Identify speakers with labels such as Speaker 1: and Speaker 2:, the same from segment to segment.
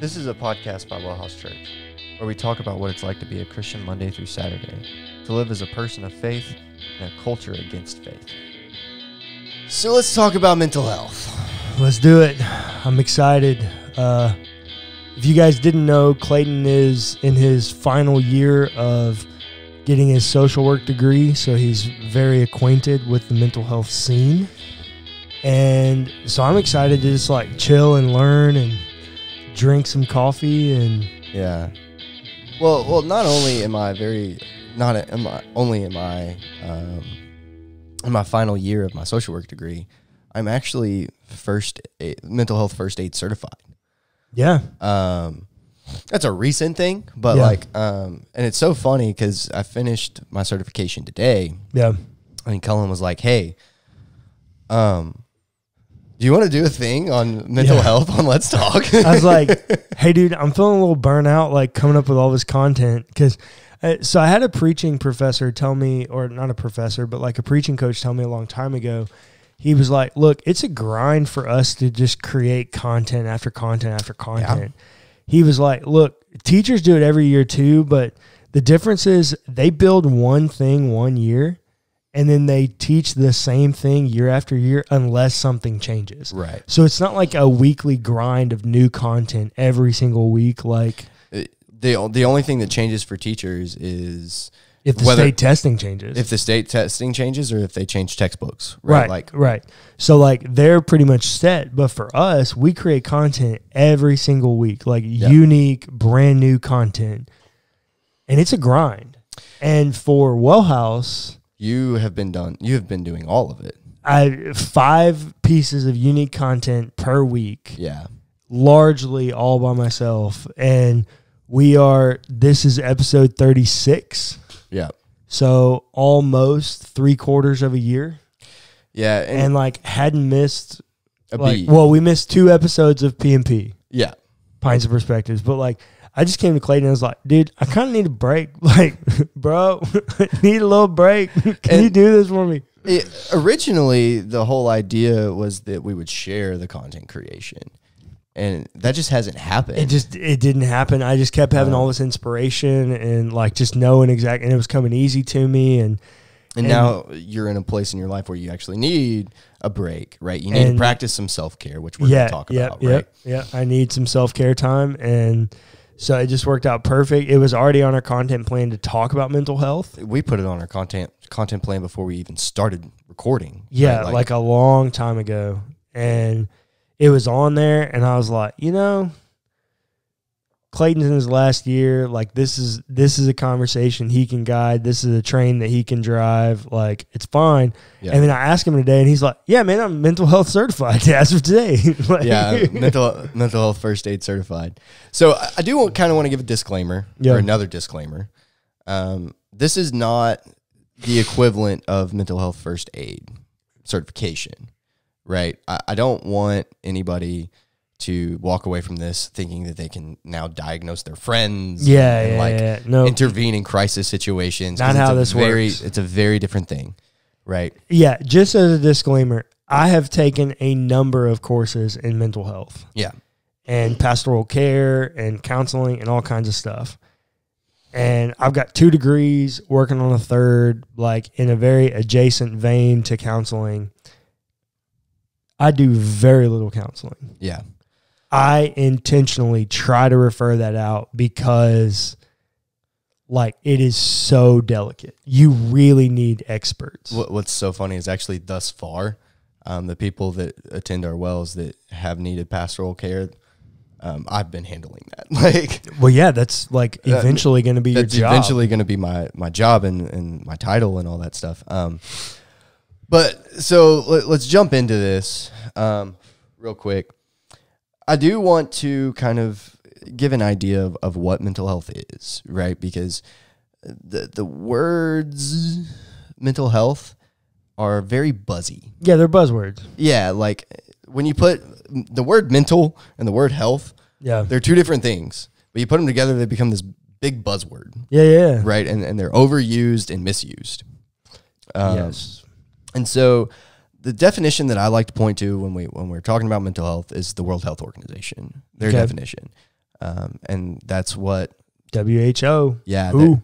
Speaker 1: This is a podcast by WellHouse Church, where we talk about what it's like to be a Christian Monday through Saturday, to live as a person of faith in a culture against faith. So let's talk about mental health.
Speaker 2: Let's do it. I'm excited. If you guys didn't know, Clayton is in his final year of getting his social work degree, so he's very acquainted with the mental health scene. And so I'm excited to just like chill and learn and drink some coffee and
Speaker 1: Yeah. Well, not only am I in my final year of my social work degree, I'm actually mental health first aid certified.
Speaker 2: yeah.
Speaker 1: That's a recent thing, but and it's so funny because I finished my certification today.
Speaker 2: Yeah.
Speaker 1: And Cullen was like, "Hey, do you want to do a thing on mental health on Let's Talk?"
Speaker 2: I was like, hey, dude, I'm feeling a little burnout, like coming up with all this content. Because, so I had a preaching professor tell me, or not a professor, but like a preaching coach tell me a long time ago. He was like, look, it's a grind for us to just create content after content after content. Yeah. He was like, look, teachers do it every year too, but the difference is they build one thing 1 year, and then they teach the same thing year after year unless something changes.
Speaker 1: Right.
Speaker 2: So it's not like a weekly grind of new content every single week. Like
Speaker 1: the only thing that changes for teachers is
Speaker 2: if the state testing changes.
Speaker 1: If the state testing changes or if they change textbooks. Right.
Speaker 2: Right. So like they're pretty much set. But for us, we create content every single week, like unique, brand new content. And it's a grind. And for WellHouse, you have been doing all of it. 5 pieces of unique content per week.
Speaker 1: Yeah.
Speaker 2: Largely all by myself. And this is episode 36.
Speaker 1: Yeah.
Speaker 2: So almost 3/4 of a year.
Speaker 1: Yeah.
Speaker 2: And like hadn't missed
Speaker 1: a beat.
Speaker 2: Well, we missed 2 episodes of P&P.
Speaker 1: Yeah.
Speaker 2: Pints of Perspectives. But like I just came to Clayton and I was like, dude, I kind of need a break. Like, bro, I need a little break. Can you do this for me?
Speaker 1: Originally, the whole idea was that we would share the content creation. And that just hasn't happened.
Speaker 2: It didn't happen. I just kept having all this inspiration and like just knowing exactly, and it was coming easy to me. And
Speaker 1: now you're in a place in your life where you actually need a break, right? You need to practice some self-care, which we're going to talk about, right?
Speaker 2: Yeah, I need some self-care time. And so it just worked out perfect. It was already on our content plan to talk about mental health.
Speaker 1: We put it on our content plan before we even started recording.
Speaker 2: Yeah,
Speaker 1: right?
Speaker 2: like a long time ago. And it was on there, and I was like, Clayton's in his last year. Like, this is a conversation he can guide. This is a train that he can drive. Like, it's fine. Yeah. And then I asked him today, and he's like, yeah, man, I'm mental health certified as of today. Like,
Speaker 1: yeah, mental health first aid certified. So I do kind of want to give a disclaimer, or another disclaimer. This is not the equivalent of mental health first aid certification, right? I don't want anybody to walk away from this thinking that they can now diagnose their friends intervene in crisis situations.
Speaker 2: Not how this works.
Speaker 1: It's a very different thing, right?
Speaker 2: Yeah, just as a disclaimer, I have taken a number of courses in mental health.
Speaker 1: Yeah.
Speaker 2: And pastoral care and counseling and all kinds of stuff. And I've got 2 degrees, working on a 3rd, like in a very adjacent vein to counseling. I do very little counseling.
Speaker 1: Yeah.
Speaker 2: I intentionally try to refer that out because, like, it is so delicate. You really need experts.
Speaker 1: What's so funny is actually thus far, the people that attend our wells that have needed pastoral care, I've been handling that. Like,
Speaker 2: well, yeah, that's like eventually going to be your job.
Speaker 1: That's eventually going to be my job and my title and all that stuff. But so let's jump into this real quick. I do want to kind of give an idea of what mental health is, right? Because the words mental health are very buzzy.
Speaker 2: Yeah, they're buzzwords.
Speaker 1: Yeah, like when you put the word mental and the word health, they're 2 different things. But you put them together, they become this big buzzword.
Speaker 2: Yeah.
Speaker 1: Right? And they're overused and misused.
Speaker 2: Yes.
Speaker 1: And so the definition that I like to point to when we're talking about mental health is the World Health Organization, their definition. And that's what
Speaker 2: WHO.
Speaker 1: Yeah.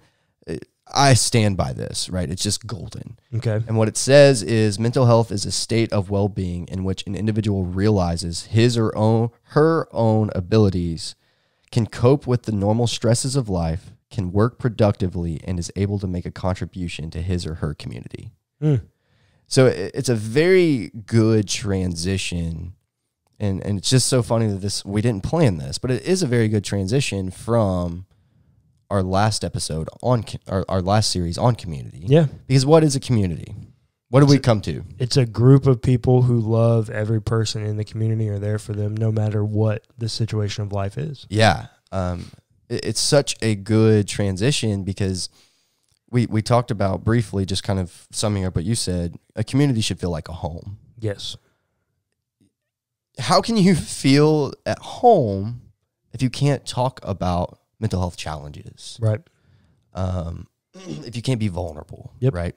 Speaker 1: I stand by this, right? It's just golden.
Speaker 2: Okay.
Speaker 1: And what it says is mental health is a state of well-being in which an individual realizes his or her own abilities, can cope with the normal stresses of life, can work productively, and is able to make a contribution to his or her community. So it's a very good transition. And it's just so funny that we didn't plan this, but it is a very good transition from our last episode on our last series on community.
Speaker 2: Yeah.
Speaker 1: Because what is a community? What do we come to?
Speaker 2: It's a group of people who love every person in the community, are there for them no matter what the situation of life is.
Speaker 1: Yeah. It's such a good transition because we talked about briefly, just kind of summing up what you said, a community should feel like a home.
Speaker 2: Yes.
Speaker 1: How can you feel at home if you can't talk about mental health challenges?
Speaker 2: Right.
Speaker 1: If you can't be vulnerable,
Speaker 2: yep.
Speaker 1: Right?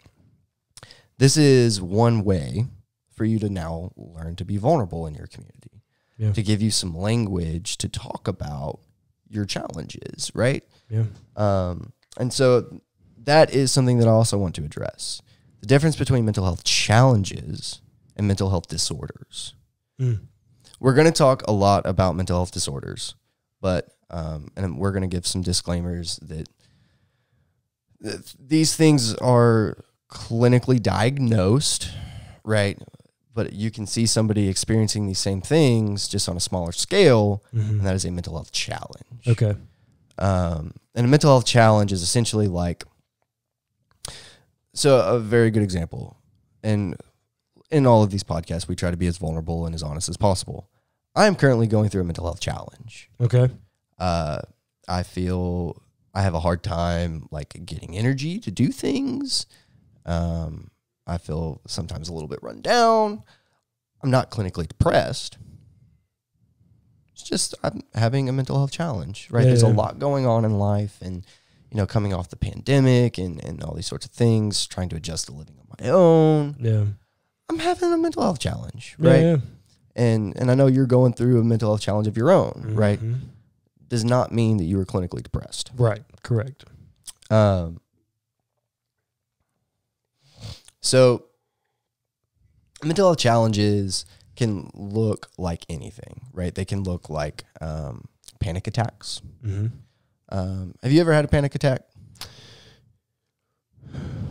Speaker 1: This is one way for you to now learn to be vulnerable in your community, to give you some language to talk about your challenges, right?
Speaker 2: Yeah.
Speaker 1: And so that is something that I also want to address. The difference between mental health challenges and mental health disorders. We're going to talk a lot about mental health disorders, but and we're going to give some disclaimers that these things are clinically diagnosed, right? But you can see somebody experiencing these same things just on a smaller scale, and that is a mental health challenge.
Speaker 2: Okay.
Speaker 1: And a mental health challenge is essentially like, so a very good example, and in all of these podcasts, we try to be as vulnerable and as honest as possible. I am currently going through a mental health challenge.
Speaker 2: Okay.
Speaker 1: I feel I have a hard time like getting energy to do things. I feel sometimes a little bit run down. I'm not clinically depressed. It's just I'm having a mental health challenge, right? There's a lot going on in life, and coming off the pandemic and all these sorts of things, trying to adjust to living on my own.
Speaker 2: Yeah.
Speaker 1: I'm having a mental health challenge, right?
Speaker 2: Yeah.
Speaker 1: And I know you're going through a mental health challenge of your own, right? Does not mean that you are clinically depressed.
Speaker 2: Right. Correct.
Speaker 1: So mental health challenges can look like anything, right? They can look like panic attacks. Have you ever had a panic attack?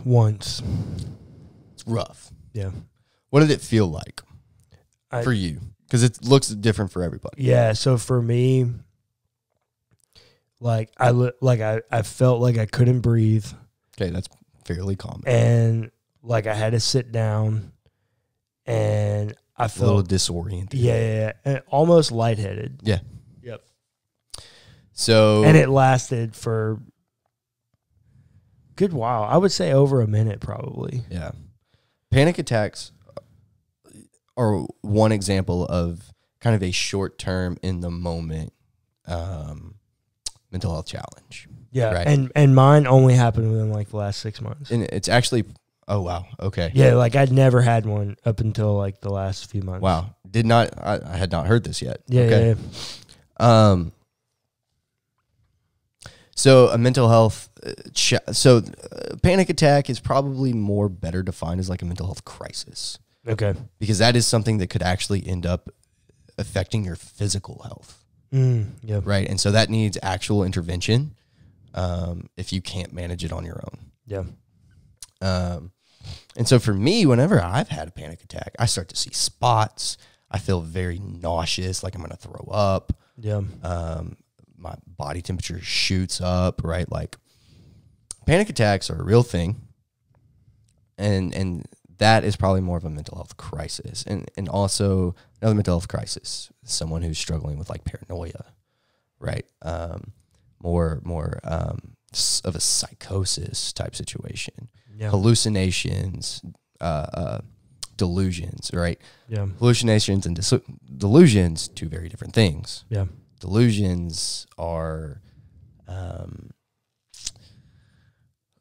Speaker 2: Once.
Speaker 1: It's rough.
Speaker 2: Yeah.
Speaker 1: What did it feel like for you? Because it looks different for everybody.
Speaker 2: Yeah. So for me, I felt like I couldn't breathe.
Speaker 1: Okay, that's fairly common.
Speaker 2: And like I had to sit down, and I felt
Speaker 1: a little disoriented.
Speaker 2: Yeah. And almost lightheaded.
Speaker 1: Yeah.
Speaker 2: Yep.
Speaker 1: So,
Speaker 2: and it lasted for a good while. I would say over a minute, probably.
Speaker 1: Yeah. Panic attacks are one example of kind of a short-term, in the moment mental health challenge.
Speaker 2: Yeah,
Speaker 1: right?
Speaker 2: and mine only happened within like the last 6 months.
Speaker 1: And it's actually, oh wow, okay.
Speaker 2: Yeah, like I'd never had one up until like the last few months.
Speaker 1: Wow, I had not heard this yet.
Speaker 2: Yeah,
Speaker 1: okay.
Speaker 2: Yeah.
Speaker 1: So a mental health, panic attack is probably more better defined as like a mental health crisis.
Speaker 2: Okay.
Speaker 1: Because that is something that could actually end up affecting your physical health.
Speaker 2: Yeah.
Speaker 1: Right. And so that needs actual intervention if you can't manage it on your own.
Speaker 2: Yeah.
Speaker 1: And so for me, whenever I've had a panic attack, I start to see spots. I feel very nauseous, like I'm going to throw up.
Speaker 2: Yeah.
Speaker 1: My body temperature shoots up, right? Like panic attacks are a real thing. And that is probably more of a mental health crisis. And also another mental health crisis, someone who's struggling with like paranoia, right? More of a psychosis type situation. Yeah. Hallucinations, delusions, right?
Speaker 2: Yeah.
Speaker 1: Hallucinations and delusions, two very different things.
Speaker 2: Yeah.
Speaker 1: Delusions are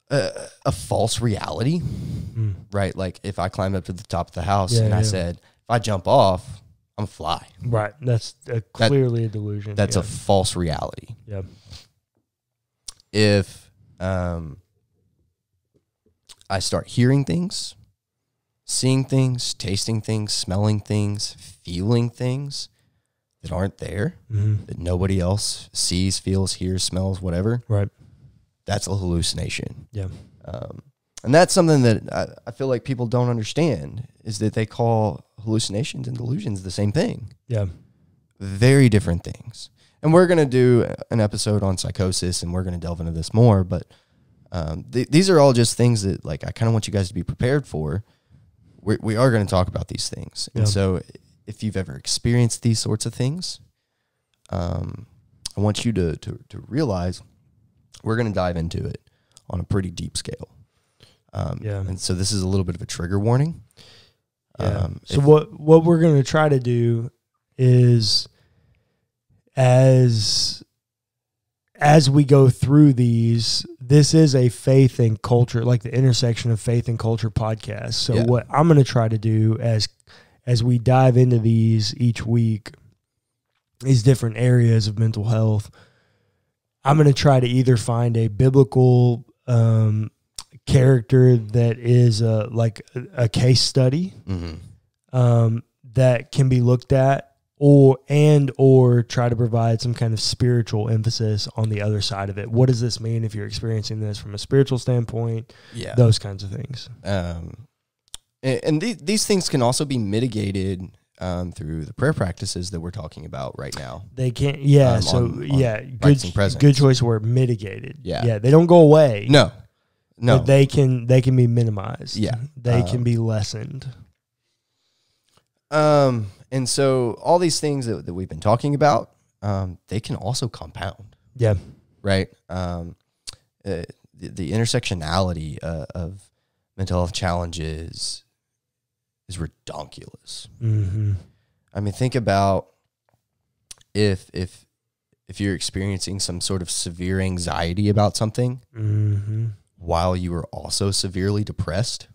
Speaker 1: a false reality, right? Like if I climbed up to the top of the house and I said, if I jump off, I'm a fly.
Speaker 2: Right. That's clearly a delusion.
Speaker 1: That's a false reality.
Speaker 2: Yeah.
Speaker 1: If I start hearing things, seeing things, tasting things, smelling things, feeling things that aren't there, that nobody else sees, feels, hears, smells, whatever.
Speaker 2: Right.
Speaker 1: That's a hallucination.
Speaker 2: Yeah.
Speaker 1: And that's something that I feel like people don't understand, is that they call hallucinations and delusions the same thing.
Speaker 2: Yeah.
Speaker 1: Very different things. And we're going to do an episode on psychosis, and we're going to delve into this more. But these are all just things that, like, I kind of want you guys to be prepared for. We are going to talk about these things. And so if you've ever experienced these sorts of things, I want you to realize we're going to dive into it on a pretty deep scale. And so this is a little bit of a trigger warning.
Speaker 2: So what we're going to try to do is, as we go through these, this is a faith and culture, like the intersection of faith and culture podcast. So what I'm going to try to do as we dive into these each week, these different areas of mental health, I'm going to try to either find a biblical character that is like a case study that can be looked at, or try to provide some kind of spiritual emphasis on the other side of it. What does this mean if you're experiencing this from a spiritual standpoint? Yeah. Those kinds of things.
Speaker 1: And these things can also be mitigated through the prayer practices that we're talking about right now.
Speaker 2: They can't, good choice of word, mitigated.
Speaker 1: Yeah.
Speaker 2: They don't go away.
Speaker 1: No.
Speaker 2: But they can be minimized.
Speaker 1: Yeah.
Speaker 2: They can be lessened.
Speaker 1: And so all these things that we've been talking about, they can also compound.
Speaker 2: Yeah.
Speaker 1: Right. The intersectionality of mental health challenges is redonkulous. I mean, think about if you're experiencing some sort of severe anxiety about something while you are also severely depressed.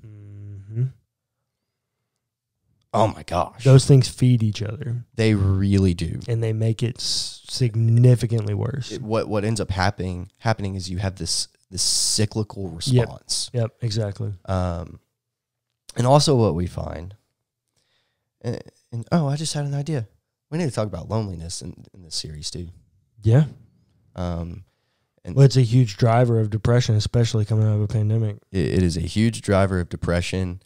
Speaker 1: Oh my gosh.
Speaker 2: Those things feed each other.
Speaker 1: They really do.
Speaker 2: And they make it significantly worse.
Speaker 1: What ends up happening is you have this cyclical response.
Speaker 2: Yep, exactly.
Speaker 1: And also what we find, and I just had an idea. We need to talk about loneliness in this series too.
Speaker 2: Yeah. It's a huge driver of depression, especially coming out of a pandemic.
Speaker 1: It is a huge driver of depression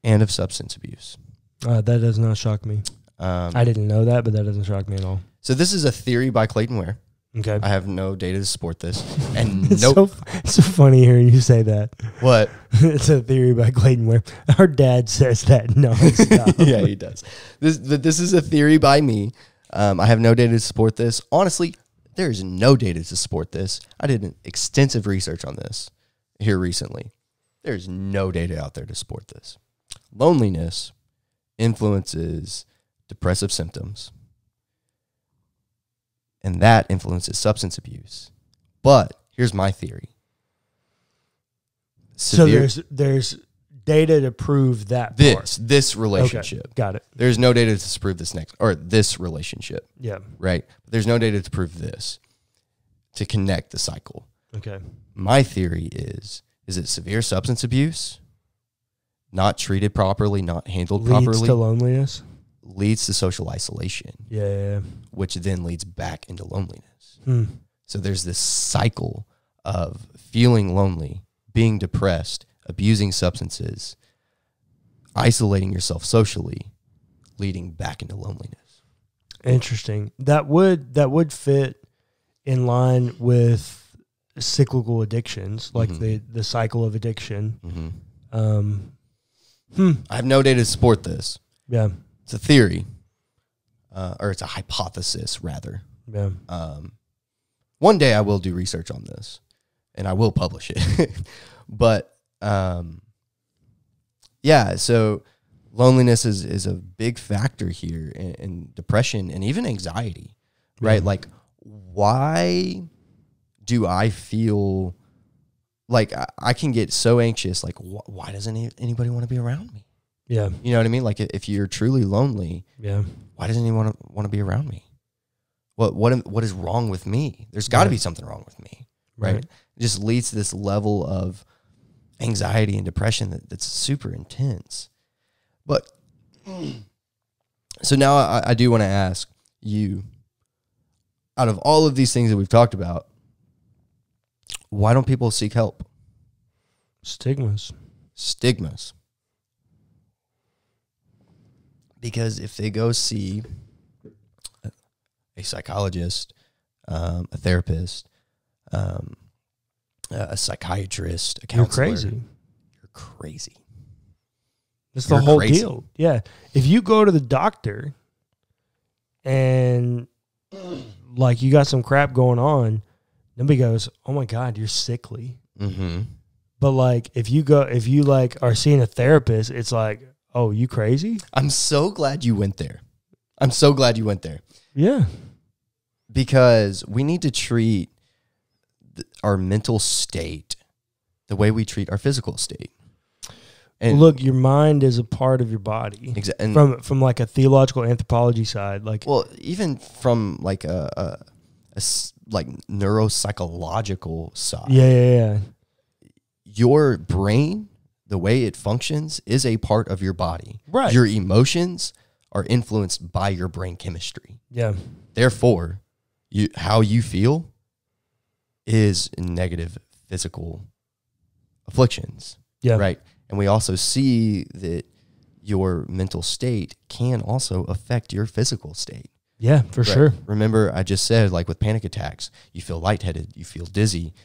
Speaker 1: and of substance abuse.
Speaker 2: That does not shock me. I didn't know that, but that doesn't shock me at all.
Speaker 1: So this is a theory by Clayton Ware.
Speaker 2: Okay.
Speaker 1: I have no data to support this. And
Speaker 2: it's so funny hearing you say that.
Speaker 1: What?
Speaker 2: It's a theory by Clayton Ware. Our dad says that nonstop.
Speaker 1: Yeah, he does. This is a theory by me. I have no data to support this. Honestly, there is no data to support this. I did an extensive research on this here recently. There's no data out there to support this. Loneliness influences depressive symptoms, and that influences substance abuse. But here's my theory.
Speaker 2: So there's data to prove that
Speaker 1: this relationship.
Speaker 2: Okay, got it.
Speaker 1: There's no data to prove this relationship.
Speaker 2: Yeah.
Speaker 1: Right? But there's no data to prove this, to connect the cycle.
Speaker 2: Okay.
Speaker 1: My theory is it severe substance abuse, not treated properly, not handled properly,
Speaker 2: leads to loneliness,
Speaker 1: leads to social isolation.
Speaker 2: Yeah.
Speaker 1: Which then leads back into loneliness. So there's this cycle of feeling lonely, being depressed, abusing substances, isolating yourself socially, leading back into loneliness.
Speaker 2: Interesting. That would fit in line with cyclical addictions, like the cycle of addiction.
Speaker 1: I have no data to support this.
Speaker 2: Yeah.
Speaker 1: It's a theory, or it's a hypothesis, rather.
Speaker 2: Yeah.
Speaker 1: One day I will do research on this, and I will publish it. But, so loneliness is a big factor here in depression and even anxiety, right? Like, why do I feel like I can get so anxious? Like, why doesn't anybody want to be around me?
Speaker 2: Yeah.
Speaker 1: You know what I mean? Like if you're truly lonely,
Speaker 2: yeah,
Speaker 1: why doesn't anyone want to be around me? What is wrong with me? There's got to be something wrong with me, right? It just leads to this level of anxiety and depression that's super intense. But so now I do want to ask you, out of all of these things that we've talked about, why don't people seek help?
Speaker 2: Stigmas.
Speaker 1: Because if they go see a psychologist, a therapist, a psychiatrist, a counselor, You're crazy.
Speaker 2: That's the whole deal. Yeah. If you go to the doctor and like you got some crap going on, nobody goes, "Oh my God, you're sickly."
Speaker 1: Mm-hmm.
Speaker 2: But like if you like are seeing a therapist, it's like, "Oh, you crazy?"
Speaker 1: I'm so glad you went there.
Speaker 2: Yeah.
Speaker 1: Because we need to treat our mental state the way we treat our physical state. And
Speaker 2: look, your mind is a part of your body.
Speaker 1: Exactly.
Speaker 2: From like a theological anthropology side, like
Speaker 1: even from like a like neuropsychological side.
Speaker 2: Yeah.
Speaker 1: Your brain, the way it functions, is a part of your body.
Speaker 2: Right.
Speaker 1: Your emotions are influenced by your brain chemistry.
Speaker 2: Yeah.
Speaker 1: Therefore, how you feel is negative physical afflictions.
Speaker 2: Yeah.
Speaker 1: Right. And we also see that your mental state can also affect your physical state.
Speaker 2: Yeah, for sure.
Speaker 1: Remember, I just said, like with panic attacks, you feel lightheaded, you feel dizzy,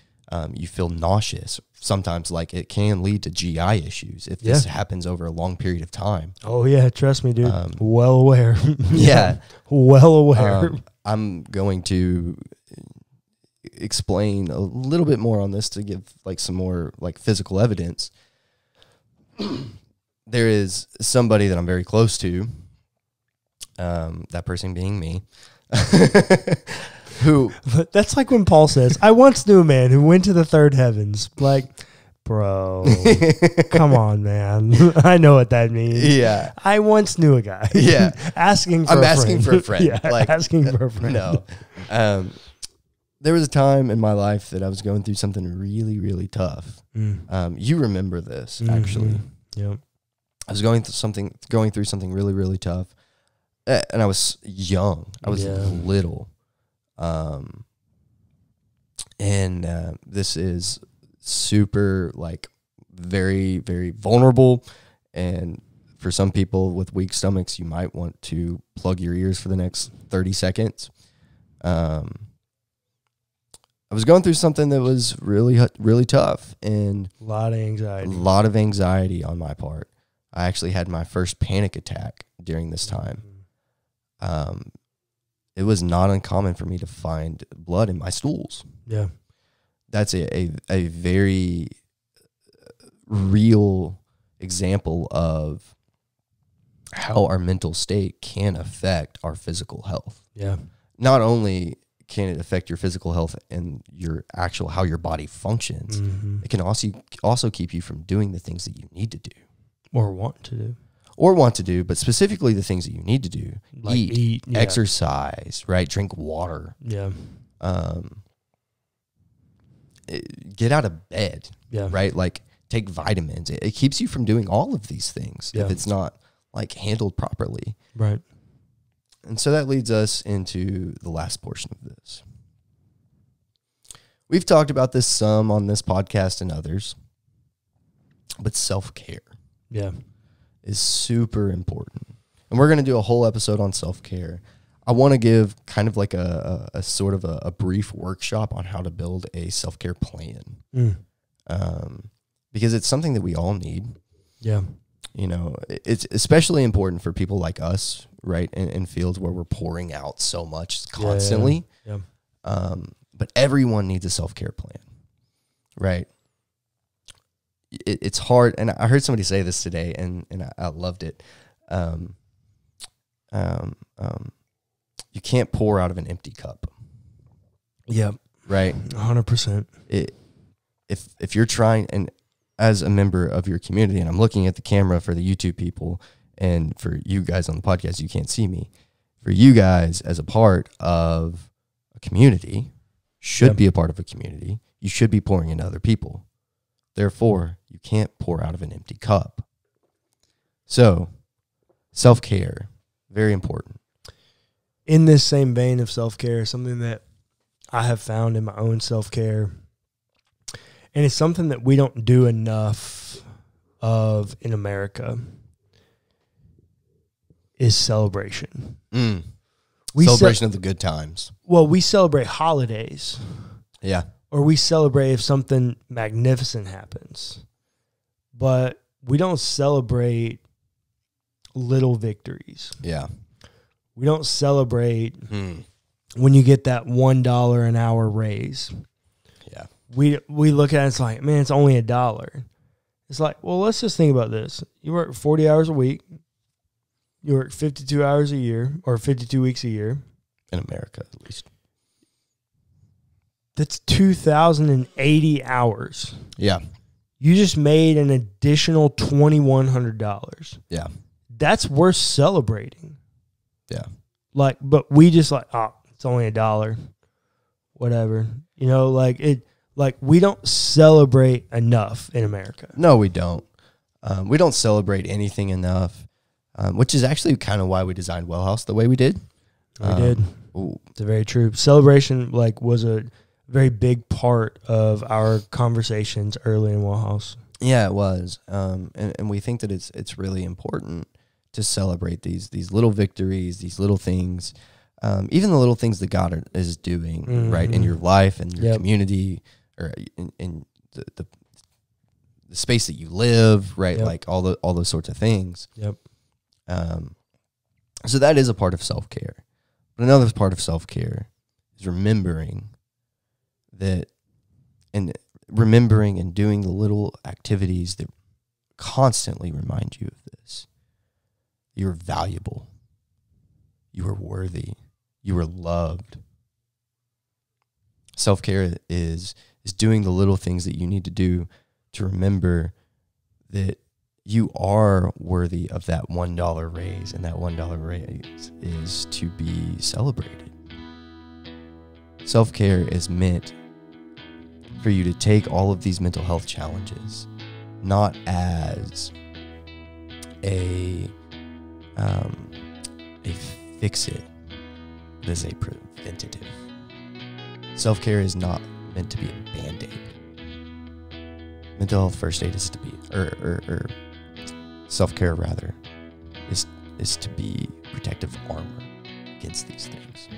Speaker 1: you feel nauseous. Sometimes, like, it can lead to GI issues if this happens over a long period of time.
Speaker 2: Oh, yeah, trust me, dude. Well aware.
Speaker 1: Yeah.
Speaker 2: Well aware.
Speaker 1: I'm going to explain a little bit more on this to give, like, some more, like, physical evidence. There is somebody that I'm very close to, that person being me, who...
Speaker 2: That's like when Paul says, "I once knew a man who went to the third heavens." Like, bro, come on, man. I know what that means.
Speaker 1: Yeah.
Speaker 2: I once knew a guy.
Speaker 1: Yeah.
Speaker 2: asking for
Speaker 1: a friend.
Speaker 2: Yeah, like, asking for a friend.
Speaker 1: No. There was a time in my life that I was going through something really, really tough. You remember this, actually.
Speaker 2: Yeah.
Speaker 1: I was going through something really, really tough. And I was young. I was little. And this is super, like, very, very vulnerable. And for some people with weak stomachs, you might want to plug your ears for the next 30 seconds. I was going through something that was really, really tough. And
Speaker 2: a lot of
Speaker 1: anxiety on my part. I actually had my first panic attack during this time. It was not uncommon for me to find blood in my stools.
Speaker 2: Yeah.
Speaker 1: That's a very real example of how our mental state can affect our physical health.
Speaker 2: Yeah.
Speaker 1: Not only can it affect your physical health and your actual how your body functions, it can also keep you from doing the things that you need to do.
Speaker 2: Or want to do, but specifically the things that you need to do. Like eat, exercise, right? Drink water. Yeah.
Speaker 1: Get out of bed.
Speaker 2: Yeah.
Speaker 1: Right? Like, take vitamins. It keeps you from doing all of these things if it's not, like, handled properly.
Speaker 2: Right.
Speaker 1: And so that leads us into the last portion of this. We've talked about this some on this podcast and others, but self-care is super important. And we're going to do a whole episode on self-care. I want to give kind of like a sort of a brief workshop on how to build a self-care plan. Because it's something that we all need. Yeah. You know, it's especially important for people like us, right? In fields where we're pouring out so much constantly. Yeah. But everyone needs a self-care plan, right? It's hard. And I heard somebody say this today and I loved it. You can't pour out of an empty cup.
Speaker 2: Yep.
Speaker 1: Right.
Speaker 2: 100%.
Speaker 1: If you're trying, and as a member of your community, and I'm looking at the camera for the YouTube people, and for you guys on the podcast, you can't see me. For you guys as a part of a community, should be a part of a community, you should be pouring into other people. Therefore, you can't pour out of an empty cup. So, self-care, very important.
Speaker 2: In this same vein of self-care, something that I have found in my own self-care, and it's something that we don't do enough of in America, is celebration.
Speaker 1: Celebration of the good times.
Speaker 2: Well, we celebrate holidays.
Speaker 1: Yeah.
Speaker 2: Or we celebrate if something magnificent happens. But we don't celebrate little victories.
Speaker 1: Yeah.
Speaker 2: We don't celebrate when you get that $1 an hour raise.
Speaker 1: Yeah.
Speaker 2: We look at it, it's like, man, it's only $1. It's like, well, let's just think about this. You work 40 hours a week. You work 52 hours a year, or 52 weeks a year.
Speaker 1: In America, at least.
Speaker 2: That's 2,080 hours.
Speaker 1: Yeah.
Speaker 2: You just made an additional $2,100.
Speaker 1: Yeah.
Speaker 2: That's worth celebrating.
Speaker 1: Yeah.
Speaker 2: Like, but we just like, oh, it's only $1. Whatever. You know, like we don't celebrate enough in America.
Speaker 1: No, we don't. We don't celebrate anything enough. Which is actually kind of why we designed WellHouse the way we did.
Speaker 2: We did. It's very true. Celebration was a very big part of our conversations early in WellHouse.
Speaker 1: Yeah, it was. And we think that it's really important to celebrate these little victories, these little things, even the little things that God is doing, right, in your life and your community, or in the space that you live, right, like all those sorts of things.
Speaker 2: Yep.
Speaker 1: So that is a part of self-care. But another part of self-care is remembering and doing the little activities that constantly remind you of this. You're valuable. You are worthy. You are loved. Self-care is doing the little things that you need to do to remember that you are worthy of that $1 raise, and that $1 raise is to be celebrated. Self-care is meant for you to take all of these mental health challenges not as a fix-it, but as a preventative. Self-care is not meant to be a Band-Aid. Mental health first aid is to be, or self-care rather, is to be protective armor against these things.